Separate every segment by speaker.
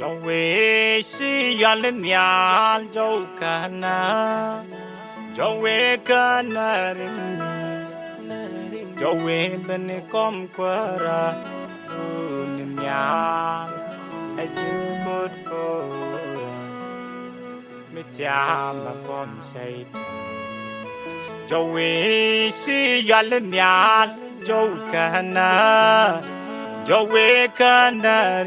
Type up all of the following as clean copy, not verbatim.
Speaker 1: dầu về si yɔal nhial dầu kana dầu về kana dầu về bên com qua ra nhial ai chim cốt cô mít cha mà com say dầu về si yɔal nhial dầu kana dầu về kana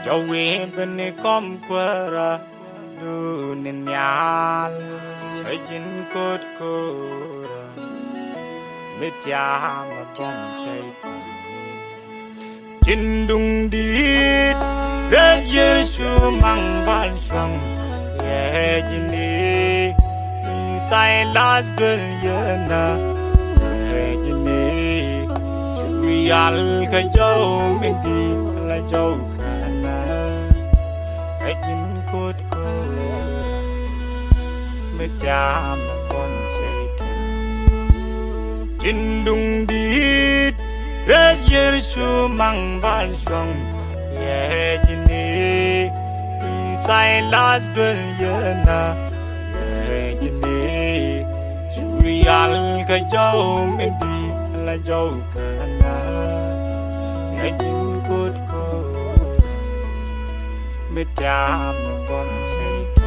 Speaker 1: dầu về bên com qua ra nhial ai chim cốt cô mít cha mà com say Jin dung dit red yesu mang van shang ye jini sai las dul yana ye jini yɔal ka jau mindi la jau kana ai jin cốt cô me cha ma con say Jin dung dit red yesu mang van shang ye jini sai las dul yana ye jini yɔal ka jau mindi la jau kana ai jin cốt cô mít cha ma con say